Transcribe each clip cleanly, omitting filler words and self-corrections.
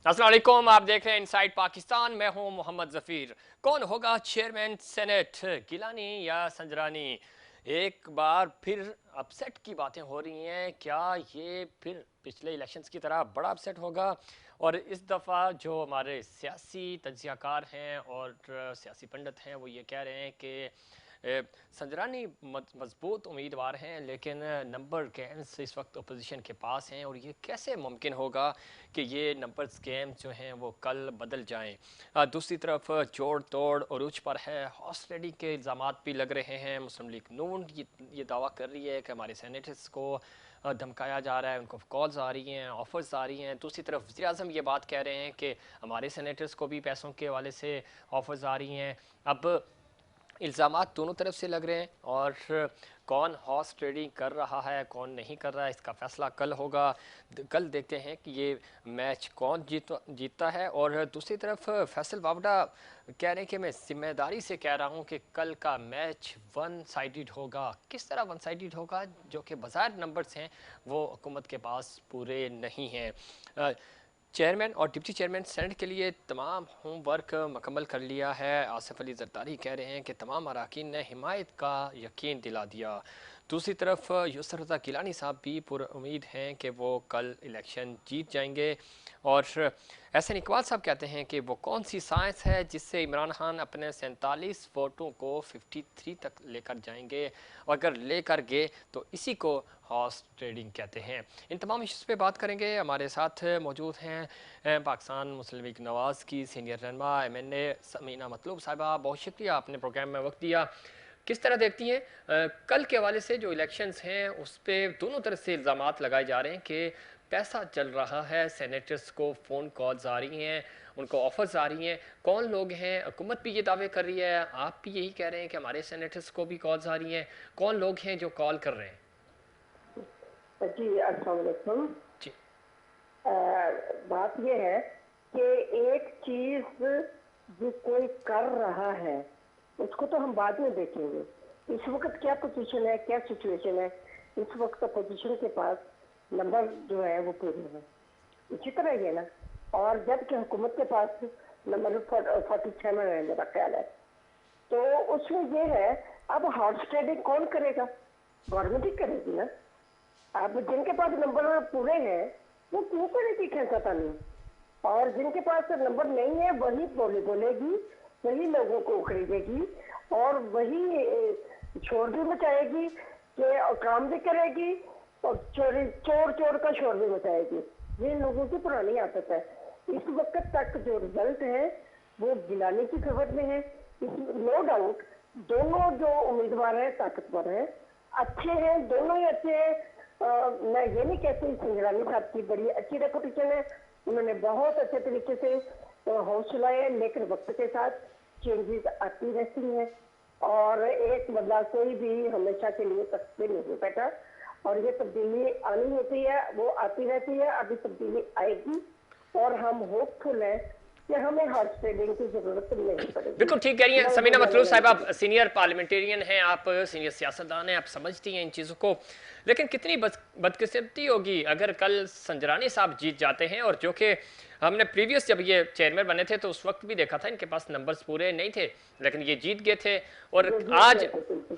अस्सलाम वालेकुम, आप देख रहे हैं इनसाइड पाकिस्तान। मैं हूं मोहम्मद जफीर। कौन होगा चेयरमैन सेनेट, गिलानी या संजरानी? एक बार फिर अपसेट की बातें हो रही हैं। क्या ये फिर पिछले इलेक्शंस की तरह बड़ा अपसेट होगा? और इस दफ़ा जो हमारे सियासी तज्ज़ियाकार हैं और सियासी पंडित हैं वो ये कह रहे हैं कि संजरानी मजबूत उम्मीदवार हैं, लेकिन नंबर गेम्स इस वक्त अपोजिशन के पास हैं और ये कैसे मुमकिन होगा कि ये नंबर्स गेम जो हैं वो कल बदल जाएं। दूसरी तरफ जोड़ तोड़ अरूज पर है, हॉर्स ट्रेडिंग के इल्ज़ाम भी लग रहे हैं। मुस्लिम लीग नून ये दावा कर रही है कि हमारे सेनेटर्स को धमकाया जा रहा है, उनको कॉल्स आ रही हैं, ऑफर्स आ रही हैं। दूसरी तरफ वज़ीर आज़म ये बात कह रहे हैं कि हमारे सेनेटर्स को भी पैसों के हवाले से ऑफर्स आ रही हैं। अब इल्ज़ामात दोनों तरफ से लग रहे हैं और कौन हॉर्स ट्रेडिंग कर रहा है कौन नहीं कर रहा है इसका फ़ैसला कल होगा। कल देखते हैं कि ये मैच कौन जीतता है। और दूसरी तरफ फैसल वावडा कह रहे हैं कि मैं जिम्मेदारी से कह रहा हूँ कि कल का मैच वन साइडेड होगा। किस तरह वन साइडेड होगा, जो कि बाज़ार नंबर्स हैं वो हुकूमत के पास पूरे नहीं हैं। चेयरमैन और डिप्टी चेयरमैन सेनेट के लिए तमाम होमवर्क मुकम्मल कर लिया है। आसिफ अली जरदारी कह रहे हैं कि तमाम अरकान ने हिमायत का यकीन दिला दिया। दूसरी तरफ यूसुफ रज़ा गिलानी साहब भी पुरुम्मीद हैं कि वो कल इलेक्शन जीत जाएंगे। और एहसन इकबाल साहब कहते हैं कि वो कौन सी साइंस है जिससे इमरान खान अपने 47 वोटों को 53 तक लेकर जाएंगे, और अगर लेकर गए तो इसी को हॉर्स ट्रेडिंग कहते हैं। इन तमाम इश्यूज़ पे बात करेंगे। हमारे साथ मौजूद हैं पाकिस्तान मुस्लिम लीग नवाज़ की सीनियर रहनुमा MNA समीना मतलूब साहिबा। बहुत शुक्रिया, आपने प्रोग्राम में वक्त दिया। किस तरह देखती हैं कल के हवाले से जो इलेक्शंस हैं उस पर दोनों तरफ से इल्ज़ामात लगाए जा रहे हैं कि पैसा चल रहा है, सेनेटर्स को फ़ोन कॉल्स आ रही हैं, उनको ऑफर्स आ रही हैं। कौन लोग हैं? हुकूमत भी ये दावे कर रही है, आप भी यही कह रहे हैं कि हमारे सेनेटर्स को भी कॉल्स आ रही हैं। कौन लोग हैं जो कॉल कर रहे हैं? जी अस्सलाम वालेकुम। जी बात यह है कि एक चीज जो कोई कर रहा है उसको तो हम बाद में देखेंगे। इस वक्त क्या पोजीशन है, क्या सिचुएशन है। इस वक्त पोजीशन के पास नंबर जो है वो पूरे हैं, इसी तरह ये ना। और जबकि हुकूमत के पास नंबर 47 है मेरा ख्याल है। तो उसमें ये है, अब हॉर्स ट्रेडिंग कौन करेगा? गवर्नमेंट ही करेगी ना। अब जिनके पास नंबर पूरे हैं वो क्यों करेगी खींचातानी, और जिनके पास नंबर नहीं है वही बोलेगी, वही लोगों को खरीदेगी और वही शोर भी मचाएगी कि काम भी करेगी और चोर चोर का शोर भी मचाएगी। ये लोगों की पुरानी आदत है। इस वक्त तक जो रिजल्ट है वो गिलानी की फेवर में है। नो डाउट दोनों जो उम्मीदवार हैं ताकतवर हैं, अच्छे हैं, दोनों ही अच्छे हैं। मैं ये नहीं कहती, संजरानी साहब की बड़ी अच्छी रेपुटेशन है, उन्होंने बहुत अच्छे तरीके से हौसला है, लेकिन वक्त के साथ चेंजेस आती रहती हैं और एक बदलाव कोई भी हमेशा के लिए तक नहीं बैठा और ये तब्दीली आनी होती है, वो आती रहती है। अभी तब्दीली आएगी और हम होपफुल हैं कि हमें हॉर्स ट्रेडिंग की जरूरत नहीं पड़ेगी। बिल्कुल ठीक कह रही हैं समीना मतलूब साहब, आप सीनियर पार्लियामेंटेरियन हैं, आप सीनियर सियासतदान हैं, आप समझती हैं इन चीज़ों को। लेकिन कितनी बदकिस्मती होगी अगर कल संजरानी साहब जीत जाते हैं, और जो कि हमने प्रीवियस जब ये चेयरमैन बने थे तो उस वक्त भी देखा था इनके पास नंबर्स पूरे नहीं थे, लेकिन ये जीत गए थे। और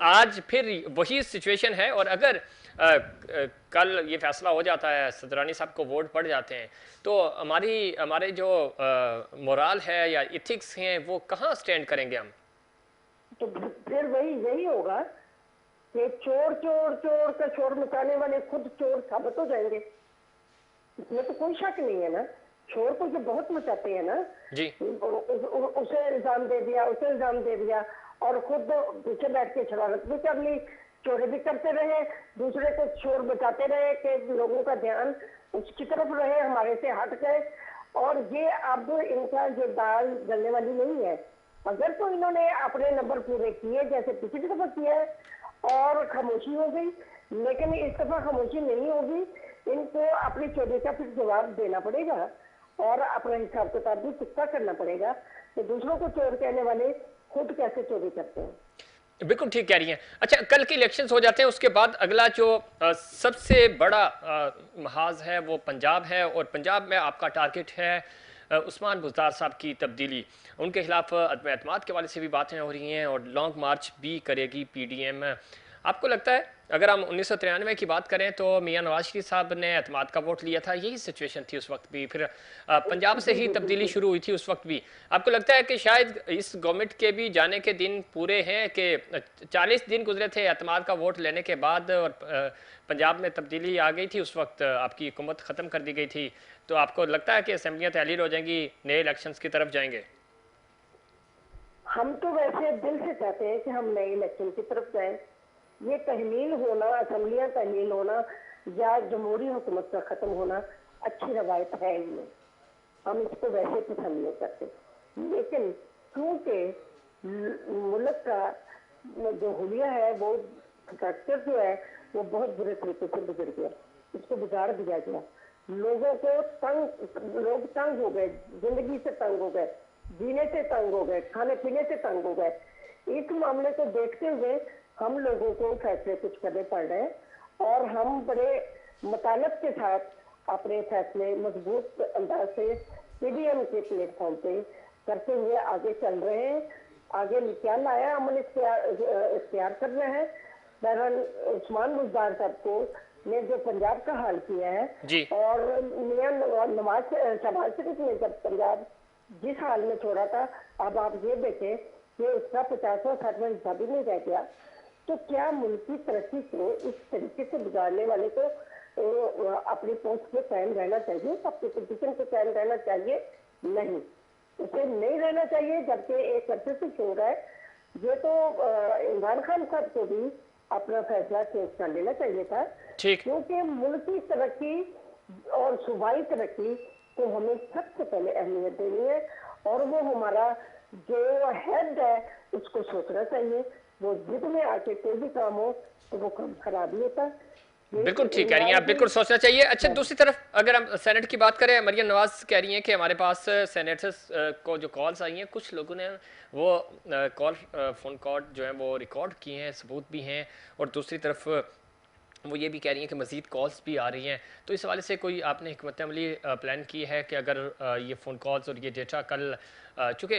आज फिर वही सिचुएशन है। और अगर कल ये फैसला हो जाता है, संजरानी साहब को वोट पड़ जाते हैं, तो हमारे जो मोराल है या इथिक्स हैं वो कहाँ स्टैंड करेंगे हम? तो फिर वही यही होगा कि चोर चोर चोर का शोर मचाने वाले खुद चोर साबित हो जाएंगे। इसमें तो कोई शक नहीं है ना। शोर को जो बहुत मचाते हैं ना जी, उसे इल्जाम दे दिया, उसे इल्जाम दे दिया और खुद पीछे बैठ के शरारत भी कर ली, चोरी भी करते रहे, दूसरे को शोर बचाते रहे कि लोगों का ध्यान उसकी तरफ रहे, हमारे से हट गए। और ये अब इनका जो दाल गलने वाली नहीं है। अगर तो इन्होंने अपने नंबर पूरे किए जैसे पिछली दफा किया है और खामोशी हो गई, लेकिन इस दफा खामोशी नहीं होगी। इनको अपनी चोरी का फिर जवाब देना पड़ेगा और अपना हिसाब किताब भी पुख्ता करना पड़ेगा कि दूसरों को चोर कहने वाले खुद कैसे चोरी करते हैं। बिल्कुल ठीक कह रही हैं। अच्छा, कल के इलेक्शंस हो जाते हैं, उसके बाद अगला जो सबसे बड़ा महाज है वो पंजाब है, और पंजाब में आपका टारगेट है उस्मान बुज़दार साहब की तब्दीली, उनके खिलाफ अदम एतमाद के वाले से भी बातें हो रही हैं और लॉन्ग मार्च भी करेगी PDM। आपको लगता है अगर हम 1993 की बात करें तो मियां नवाज शरीफ साहब ने एतमाद का वोट लिया था, यही सिचुएशन थी उस वक्त भी, फिर पंजाब से ही बिल्कुल तब्दीली बिल्कुल। शुरू हुई थी उस वक्त भी। आपको लगता है कि शायद इस गवर्नमेंट के भी जाने के दिन पूरे हैं कि 40 दिन गुजरे थे एतमाद का वोट लेने के बाद और पंजाब में तब्दीली आ गई थी, उस वक्त आपकी हुकूमत ख़त्म कर दी गई थी, तो आपको लगता है कि असम्बलियाँ तहलील हो जाएंगी, नए इलेक्शंस की तरफ जाएंगे? हम तो वैसे दिल से चाहते हैं कि हम नए इलेक्शन की तरफ जाएं। ये तहलील होना, असम्बलियां तहलील होना या जमहूरी हुकूमत का खत्म होना अच्छी रवायत है ही नहीं। हम इसको वैसे पसंद नहीं करते, लेकिन क्योंकि मुल्क का जो हुलिया है, वो स्ट्रक्चर जो है वो बहुत बुरे तरीके से बिगड़ गया, इसको बिगाड़ दिया गया। लोगों को लोग तंग हो गए, जिंदगी से तंग हो गए, जीने से तंग हो गए, खाने पीने से तंग हो गए। इस मामले को देखते हुए हम लोगों को फैसले कुछ करने पड़ रहे हैं और हम बड़े मतालब के साथ अपने फैसले मजबूत अंदाज से PDM के प्लेटफॉर्म पे करते हुए आगे चल रहे हैं। आगे क्या नया अमल इख्तियार करना है। बहरहाल उस्मान बुज़दार साहब को ने जो पंजाब का हाल किया है जी। और मियां नवाज शरीफ ने जब पंजाब जिस हाल में छोड़ा था, अब आप ये देखें कि उसका 50वां 60वां हिस्सा भी नहीं रह गया, तो क्या मुल्क की तरक्की को इस तरीके से बिगाड़ने वाले को अपनी पोस्ट पे कायम रहना चाहिए, अपनी पोजीशन पे कायम रहना चाहिए? नहीं, उसे नहीं रहना चाहिए। जबकि एक अरसे से शो रहा है, ये तो इमरान खान साहब को भी अपना फैसला चेंज कर लेना चाहिए था, ठीक। क्योंकि मुल्क की तरक्की और सूबाई तरक्की को हमें सबसे पहले अहमियत देनी है और वो हमारा जो हेड है उसको सोचना चाहिए। वो जिद में आके कोई भी काम हो तो वो काम खराब ही होता है। बिल्कुल ठीक कह रही हैं आप, बिल्कुल सोचना चाहिए। अच्छा, दूसरी तरफ अगर हम सेनेट की बात करें, मरियम नवाज कह रही हैं कि हमारे पास सेनेटर्स को जो कॉल्स आई हैं, कुछ लोगों ने वो कॉल फ़ोन कॉल जो है वो रिकॉर्ड किए हैं, सबूत भी हैं, और दूसरी तरफ वो ये भी कह रही हैं कि मज़ीद कॉल्स भी आ रही हैं। तो इस हवाले से कोई आपने हिकमत अमली प्लान की है कि अगर ये फ़ोन कॉल्स और ये डेटा कल, चूँकि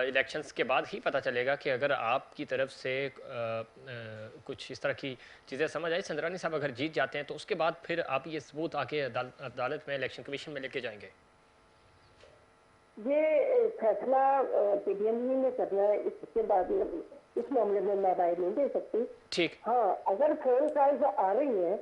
इलेक्शंस के बाद ही पता चलेगा कि अगर आपकी तरफ से कुछ इस तरह की चीज़ें समझ आई, चंद्रानी साहब अगर जीत जाते हैं, तो उसके बाद फिर आप ये सबूत आके अदालत में, इलेक्शन कमीशन में लेके जाएंगे? ये फैसला PDM ही में करना है, इसके बाद में इस मामले में मैं राय नहीं दे सकती। ठीक। हाँ, अगर फोन कॉल्स आ रही हैं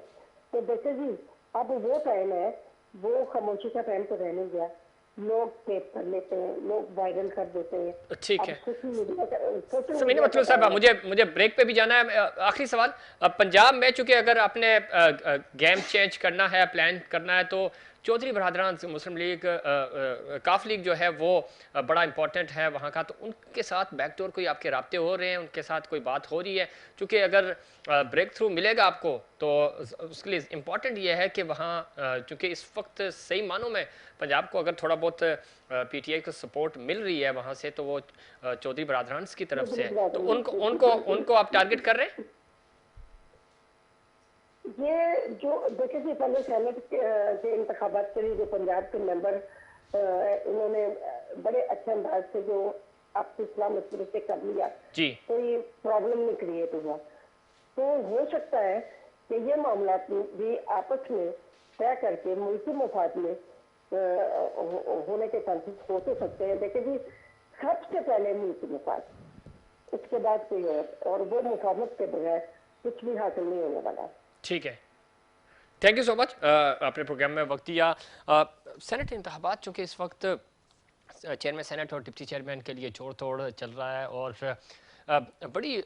तो देखिए जी, अब वो टाइम है, वो खामोशी का टाइम तो रहने गया। लोग टेप कर लेते हैं, लोग वायरल कर देते हैं। ठीक अब है। सोशल समीना मीडिया का मतलब साहब, टाइम है। मुझे ब्रेक पे भी जाना है। आखिरी सवाल, अब पंजाब में चूंकि अगर आपने गेम चेंज करना है, प्लान करना है, तो चौधरी बरदरान मुस्लिम लीग, काफ लीग जो है वो बड़ा इंपॉर्टेंट है वहाँ का, तो उनके साथ बैकडोर कोई आपके राब्ते हो रहे हैं, उनके साथ कोई बात हो रही है? चूँकि अगर ब्रेक थ्रू मिलेगा आपको तो उसके लिए इम्पॉर्टेंट ये है कि वहाँ चूँकि इस वक्त सही मानों में पंजाब को अगर थोड़ा बहुत PTI को सपोर्ट मिल रही है वहाँ से, तो वो चौधरी बरदरान की तरफ से है, तो उनको उनको उनको आप टारगेट कर रहे हैं? ये जो देखिए जी, पहले सेनेट के इंतखाबात के लिए जो पंजाब के मेंबर इन्होंने बड़े अच्छे अंदाज से जो आपके इस्लाम मशवरे से कर लिया, जी। तो ये प्रॉब्लम नहीं क्रिएट हुआ। तो हो सकता है कि ये मामला भी आपस में तय करके मुल्की मफाद में होने के चांसेस हो तो सकते हैं। देखिए जी, सबसे पहले मुल्की मफाद, उसके बाद कोई और वो मुफाहमत के बगैर कुछ भी हासिल नहीं होने वाला है। ठीक है, थैंक यू सो मच आपने प्रोग्राम में वक्त दिया। सेनेट इंतखाबात चूँकि इस वक्त चेयरमैन सेनेट और डिप्टी चेयरमैन के लिए जोड़ तोड़ चल रहा है और बड़ी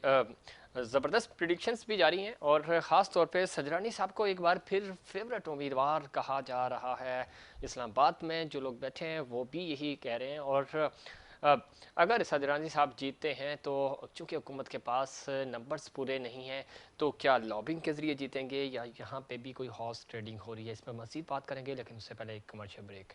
ज़बरदस्त प्रिडिक्शंस भी जारी हैं, और ख़ास तौर पे सजरानी साहब को एक बार फिर फेवरेट उम्मीदवार कहा जा रहा है। इस्लामाबाद में जो लोग बैठे हैं वो भी यही कह रहे हैं, और अगर सजरानी साहब जीतते हैं तो चूँकि हुकूमत के पास नंबर्स पूरे नहीं हैं, तो क्या लॉबिंग के ज़रिए जीतेंगे या यहाँ पे भी कोई हॉर्स ट्रेडिंग हो रही है, इस पर मज़ीद बात करेंगे, लेकिन उससे पहले एक कमर्शियल ब्रेक।